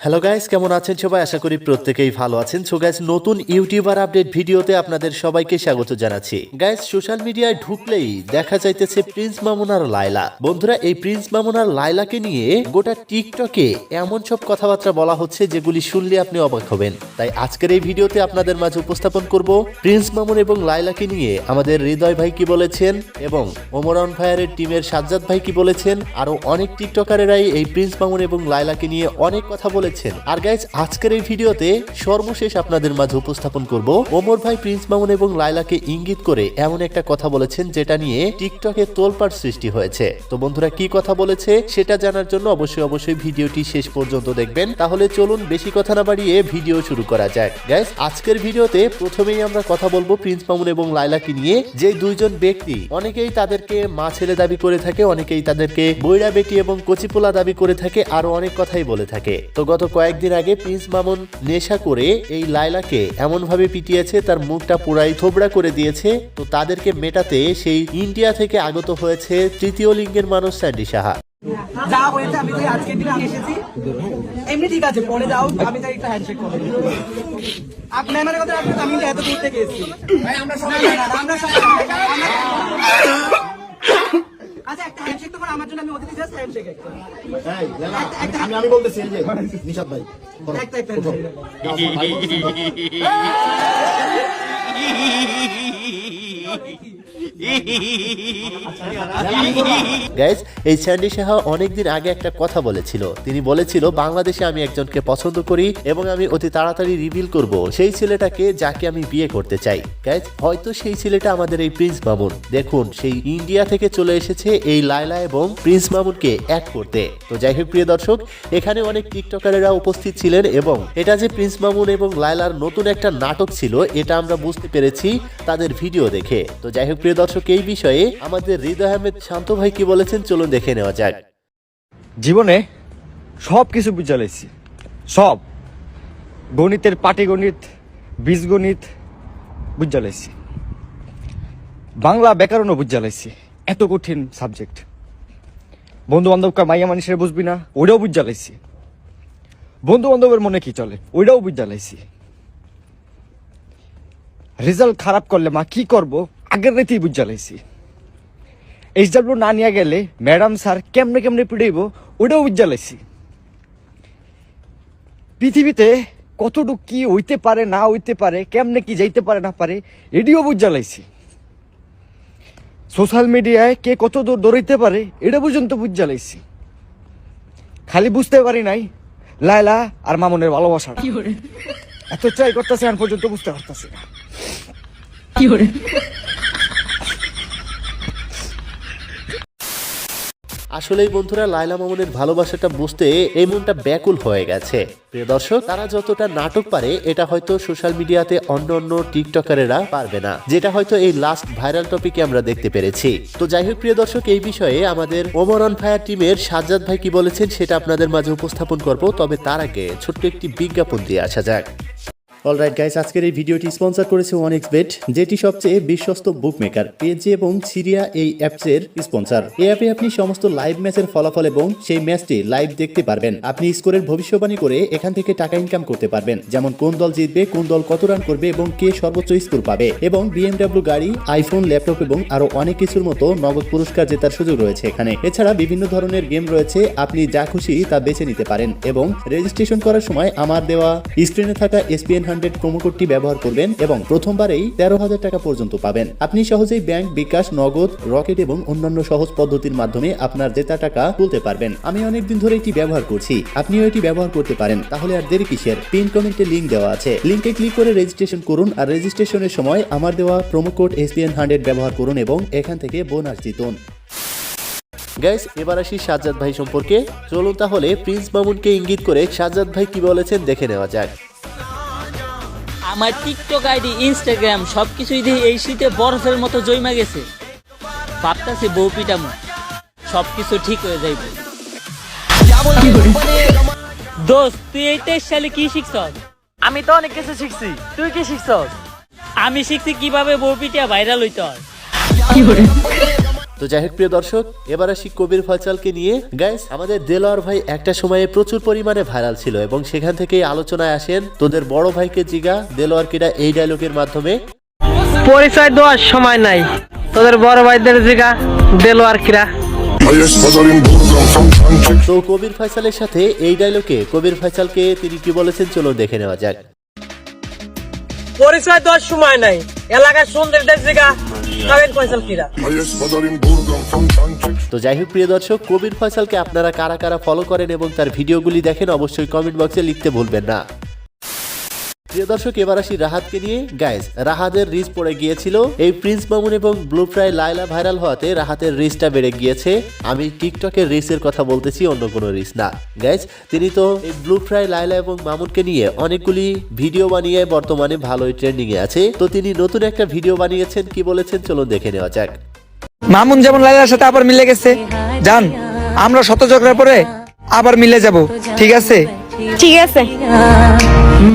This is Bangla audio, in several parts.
হ্যালো গাইস, কেমন আছেন সবাই? আশা করি প্রত্যেকেই ভালো আছেন। সো গাইস, নতুন ইউটিউবার আপডেট ভিডিওতে আপনাদের সবাইকে স্বাগত জানাচ্ছি। গাইস, সোশ্যাল মিডিয়ায় ঢুকলেই দেখা যাইতেছে প্রিন্স মামুন আর লায়লা। বন্ধুরা, এই প্রিন্স মামুন আর লায়লাকে নিয়ে গোটা টিকটকে এমন সব কথাবার্তা বলা হচ্ছে যেগুলি শুনলে আপনি অবাক হবেন। তাই আজকের এই ভিডিওতে আপনাদের মাঝে উপস্থাপন করব প্রিন্স মামুন এবং লায়লাকে নিয়ে আমাদের হৃদয় ভাই কি বলেছেন এবং ওমরান ভাইয়ের টিমের সাজ্জাদ ভাই কি বলেছেন। আরো অনেক টিকটকারেরাই এই প্রিন্স মামুন এবং লায়লাকে নিয়ে অনেক কথা বলেছেন। আর গাইজ, আজকের এই ভিডিওতে সর্বশেষ আপনাদের মাঝে উপস্থাপন করব ওমর ভাই প্রিন্স মামুন এবং লায়লাকে ইঙ্গিত করে এমন একটা কথা বলেছেন যেটা নিয়ে টিকটকে তোলপাড় সৃষ্টি হয়েছে। তো বন্ধুরা, কি কথা বলেছে সেটা জানার জন্য অবশ্যই ভিডিওটি শেষ পর্যন্ত দেখবেন। তাহলে চলুন বেশি কথা না বাড়িয়ে ভিডিও শুরু করা যাক। গাইজ, আজকের ভিডিওতে প্রথমেই আমরা কথা বলবো প্রিন্স মামুন এবং লায়লাকে নিয়ে, যে দুইজন ব্যক্তি অনেকেই তাদেরকে মা ছেলে দাবি করে থাকে, অনেকেই তাদেরকে বইরা বেটি এবং কচিপোলা দাবি করে থাকে, আরো অনেক কথাই বলে থাকে। তো গত কয়েকদিন আগে প্রিন্স মামুন নেশা করে এই লায়লাকে এমন ভাবে পিটিয়েছে, তার মুখটা পুরাই থোবড়া করে দিয়েছে। তো তাদেরকে মেটাতে সেই ইন্ডিয়া থেকে আগত হয়েছে তৃতীয় লিঙ্গের মানুষ স্যান্ডি সাহা। যা হয়েছে আমি তো আজকে দিনে আমি এসেছি এমনি, ঠিক আছে, পরে যাও, আমি তাই একটা হ্যান্ডশেক করবো। আপনার মানে কথা, আমি এত দূর থেকে এসেছি। আচ্ছা, একটা হ্যান্ডশেক তো করে আমার জন্য, আমি অতিথি জাস্ট হ্যান্ডশেক একটা। আমি বলতেছি এই যে নিশাদ ভাই একটা গাইজ, এই স্যান্ডি সাহা অনেকদিন আগে একটা কথা বলেছিল। তিনি বলেছিল, বাংলাদেশে আমি একজনকে পছন্দ করি এবং আমি অতি তাড়াতাড়ি রিভিল করব সেই ছেলেটাকে যাকে আমি বিয়ে করতে চাই। গাইজ, হয়তো সেই ছেলেটা আমাদের এই প্রিন্স মামুন। দেখুন, সেই ইন্ডিয়া থেকে চলে এসেছে এই লায়লা এবং প্রিন্স মামুনকে এক করতে। তো যাই হোক প্রিয় দর্শক, এখানে অনেক টিকটকারেরা উপস্থিত ছিলেন এবং এটা যে প্রিন্স মামুন এবং লায়লার নতুন একটা নাটক ছিল এটা আমরা বুঝতে পেরেছি তাদের ভিডিও দেখে। তো যাই হোক প্রিয় দর্শক, এই বিষয়ে আমাদের হৃদয় আহমেদ শান্ত ভাই কি বলেছেন চলুন দেখে নেওয়া যাক। জীবনে সব কিছু বুঝা লাইছি, সব গণিতের পাটিগণিত, বীজগণিত বুঝা লাইছি, বাংলা ব্যাকরণও বুঝা লাইছি। এত কঠিন সাবজেক্ট, বন্ধু বান্ধবকে মাইয়া মানুষের বুঝবি না ওইটাও বুঝা লাইছি, বন্ধু বান্ধবের মনে কি চলে ওইটাও বুঝা লাইছি, রেজাল্ট খারাপ করলে মা কি করবো আগের রাতেই বুঝা লাইছি, এইচডব্লিউ না নিয়ে গেলে ম্যাডাম স্যার কেমনে কেমনে পিড়াইব ওটাও বুঝা লাইছি। পৃথিবীতে কতটুকু কি হইতে পারে না হইতে পারে, কেমনে কি যাইতে পারে না পারে এটিও বুঝা লাইছি। সোশ্যাল মিডিয়ায় কে কত দূর দৌড়াইতে পারে এটা পর্যন্ত বুঝা লাইছি। খালি বুঝতে পারি নাই লায়লা আর মামুনের ভালোবাসা, এত ট্রাই করতেছে এখন পর্যন্ত বুঝতে পারতেছি না। আসলেই বন্ধুরা, লায়লা মামুনের ভালোবাসাটা বুঝতে এই মনটা ব্যাকুল হয়ে গেছে। প্রিয় দর্শক, তারা যতটা নাটক পারে এটা হয়তো সোশ্যাল মিডিয়াতে অন্য টিকটকারেরা পারবে না, যেটা হয়তো এই লাস্ট ভাইরাল টপিকে আমরা দেখতে পেরেছি। তো যাই হোক প্রিয় দর্শক, এই বিষয়ে আমাদের ওমরান ভাইয়ার টিমের সাজ্জাদ ভাই কি বলেছেন সেটা আপনাদের মাঝে উপস্থাপন করব। তবে তার আগে ছোট্ট একটি বিজ্ঞাপন দিয়ে আসা যাক। অলরাইট গাইস, আজকের এই ভিডিওটি স্পন্সর করেছে OneXBet, যেটি সবচেয়ে বিশ্বস্ত বুকমেকার। পিএসজি এবং সিরিয়া এই অ্যাপসের স্পন্সর। এই অ্যাপে আপনি সমস্ত লাইভ ম্যাচের ফলাফল এবং সেই ম্যাচটি লাইভ দেখতে পারবেন। আপনি স্কোরের ভবিষ্যৎবাণী করে এখান থেকে টাকা ইনকাম করতে পারবেন, যেমন কোন দল জিতবে, কোন দল কত রান করবে এবং কে সর্বোচ্চ স্কোর পাবে, এবং BMW গাড়ি, আইফোন, ল্যাপটপ এবং আরো অনেক কিছুর মতো নগদ পুরস্কার জেতার সুযোগ রয়েছে এখানে। এছাড়া বিভিন্ন ধরনের গেম রয়েছে, আপনি যা খুশি তা বেছে নিতে পারেন এবং রেজিস্ট্রেশন করার সময় আমার দেওয়া স্ক্রিনে থাকা SPN 100 প্রোমো কোডটি ব্যবহার করবেন এবং প্রথমবারেই 13,000 টাকা পর্যন্ত পাবেন। আপনি সহজেই ব্যাংক, বিকাশ, নগদ, রকেট এবং অন্যান্য সহজ পদ্ধতির মাধ্যমে আপনার জেতা টাকা তুলতে পারবেন। আমি অনেকদিন ধরে এটি ব্যবহার করছি, আপনিও এটি ব্যবহার করতে পারেন। তাহলে আর দেরি কিসের? পিন কমেন্টে লিংক দেওয়া আছে, লিংকে ক্লিক করে রেজিস্ট্রেশন করুন। আর রেজিস্ট্রেশনের সময় আমার দেওয়া প্রোমো কোড SPN 100 ব্যবহার করুন এবং এখান থেকে বোনাস জিতুন। গাইস, এবার আসি সাজ্জাদ ভাই সম্পর্কে। চলুন তাহলে প্রিন্স মামুনকে ইঙ্গিত করে সাজ্জাদ ভাই কি বলেছেন দেখে নেওয়া যাক। আমার টিকটক আইডি, ইনস্টাগ্রাম সবকিছুই দিয়ে এই শীতে বরফের মতো জমা গেছে। ভাবতাছি বউ পিটামো, সবকিছু ঠিক হয়ে যাইবে। দোস্ত, তুই এই 23 সালে কি শিখছ? আমি তো অনেক কিছু শিখছি, তুই কি শিখছ? আমি শিখছি কিভাবে বউ পিটিয়া ভাইরাল হইতে হয়। তো যাই হোক প্রিয় দর্শক, এবার আসি কবির ফয়সালকে নিয়ে। গাইস, আমাদের দেলোয়ার ভাই একটা সময়ে প্রচুর পরিমাণে ভাইরাল ছিল এবং সেখান থেকেই আলোচনায় আসেন তোদের বড় ভাইকে জিগা দেলোয়ার কিরা এই ডায়লগের মাধ্যমে। পরিচয় দেওয়ার সময় নাই, তোদের বড় ভাইদের জিগা দেলোয়ার কিরা। তো কবির ফয়সালের সাথে এই ডায়লগে কবির ফয়সালকে তিনি কি বলেছেন চলো দেখে নেওয়া যাক। পরিচয় দেওয়ার সময় নাই, এলাকার সুন্দরদের জিগা কবির ফয়সাল কিরা। তো যাই হোক প্রিয় দর্শক, কবির ফয়সালকে আপনারা কারা কারা ফলো করেন এবং তার ভিডিওগুলি দেখেন অবশ্যই কমেন্ট বক্সে লিখতে ভুলবেন না। প্রিয় দর্শক, এবার আসি রাহাতকে নিয়ে। গাইজ, রাহাতের রিচ পড়ে গিয়েছিল। এই প্রিন্স মামুন এবং ব্লু ফ্রাই লায়লা ভাইরাল হওয়াতে রাহাতের রিচটা বেড়ে গিয়েছে। আমি টিকটকের রিচের কথা বলতেছি, অন্য কোনো রিচ না। গাইজ, তিনি তো এই ব্লু ফ্রাই লায়লা এবং মামুনকে নিয়ে অনেকগুলি ভিডিও বানিয়ে বর্তমানে ভালোই ট্রেন্ডিং এ আছে। তো তিনি নতুন একটা ভিডিও বানিয়েছেন, কি বলেছেন চলুন দেখে নেওয়া যাক। মামুন যেমন লাইলার সাথে আবার মিলে গেছে, জান আমরা শত ঝগড়ার পরে আবার মিলে যাব, ঠিক আছে? ঠিক আছে।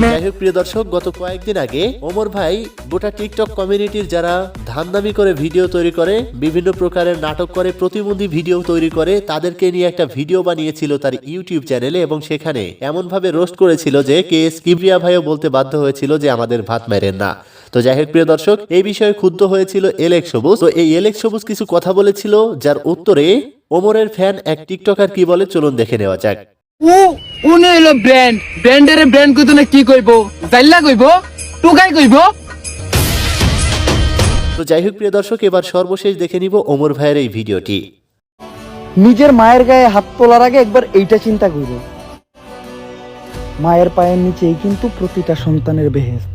যাই হোক প্রিয় দর্শক, গত কয়েকদিন আগে ওমর ভাই গোটা টিকটক কমিউনিটির যারা ধান্দামি করে ভিডিও তৈরি করে, বিভিন্ন প্রকারের নাটক করে, প্রতিবন্ধী ভিডিও তৈরি করে, তাদেরকে নিয়ে একটা ভিডিও বানিয়েছিল তার ইউটিউব চ্যানেলে এবং সেখানে এমন ভাবে রোস্ট করেছিল যে কেএস কিবরিয়া ভাইও বলতে বাধ্য হয়েছিল যে আমাদের ভাত মেরেন না। তো যাই হোক প্রিয় দর্শক, এই বিষয়ে ক্ষুব্ধ হয়েছিল এলেক্স সবুজ। তো এই এলেক্স সবুজ কিছু কথা বলেছিল, যার উত্তরে ওমরের ফ্যান এক টিকটকার কি বলে চলুন দেখে নেওয়া যাক। উনি হলো ব্র্যান্ড, ব্র্যান্ডের ব্র্যান্ড কইতো না কি কইবো, জাইল্লা কইবো, টুকাই কইবো। তো যাই হোক প্রিয় দর্শক, এবার সর্বশেষ দেখে নিব ওমর ভাইয়ের এই ভিডিওটি। নিজের মায়ের গায়ে হাত তোলার আগে একবার এইটা চিন্তা করব, মায়ের পায়ের নিচেই কিন্তু প্রতিটা সন্তানের বেহেশত।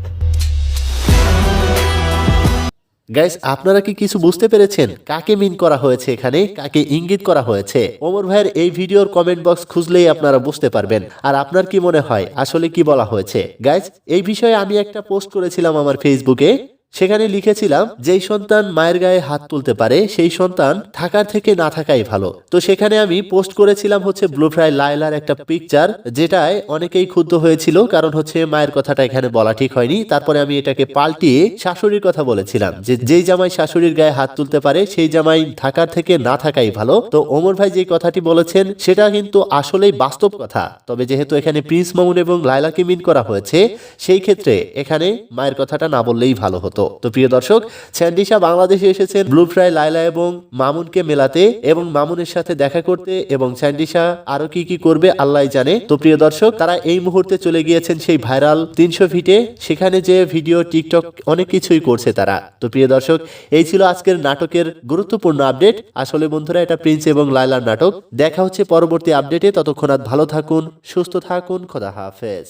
গাইস, আপনারা কি কিছু বুঝতে পেরেছেন কাকে মিন করা হয়েছে, এখানে কাকে ইঙ্গিত করা হয়েছে? ওমর ভাইয়ের এই ভিডিওর কমেন্ট বক্স খুঁজলেই আপনারা বুঝতে পারবেন। আর আপনার কি মনে হয় আসলে কি বলা হয়েছে? গাইস, এই বিষয়ে আমি একটা পোস্ট করেছিলাম আমার ফেসবুকে। সেখানে লিখেছিলাম, যেই সন্তান মায়ের গায়ে হাত তুলতে পারে সেই সন্তান থাকার থেকে না থাকাই ভালো। তো সেখানে আমি পোস্ট করেছিলাম হচ্ছে ব্লু ফ্রাই লায়লার একটা পিকচার, যেটায় অনেকেই ক্ষুব্ধ হয়েছিল, কারণ হচ্ছে মায়ের কথাটা এখানে বলা ঠিক হয়নি। তারপরে আমি এটাকে পাল্টিয়ে শাশুড়ির কথা বলেছিলাম, যে যেই জামাই শাশুড়ির গায়ে হাত তুলতে পারে সেই জামাই থাকার থেকে না থাকাই ভালো। তো ওমর ভাই যে কথাটি বলেছেন সেটা কিন্তু আসলেই বাস্তব কথা। তবে যেহেতু এখানে প্রিন্স মামুন এবং লায়লাকে মিন করা হয়েছে, সেই ক্ষেত্রে এখানে মায়ের কথাটা না বললেই ভালো হতো। তো প্রিয় দর্শক, স্যান্ডিশা বাংলাদেশে এসেছেন ব্লু ফ্রাই লায়লা এবং মামুনকে মেলাতে এবং মামুনের সাথে দেখা করতে, এবং স্যান্ডিশা আরো কি কি করবে আল্লাহ জানে। তো প্রিয় দর্শক, তারা এই মুহূর্তে চলে গিয়েছেন সেই ভাইরাল 300 ফিটে, সেখানে যে ভিডিও টিকটক অনেক কিছুই করছে তারা। তো প্রিয় দর্শক, এই ছিল আজকের নাটকের গুরুত্বপূর্ণ আপডেট। আসলে বন্ধুরা, এটা প্রিন্স এবং লায়লার নাটক। দেখা হচ্ছে পরবর্তী আপডেটে, ততক্ষণ ভালো থাকুন, সুস্থ থাকুন, খোদা হাফেজ।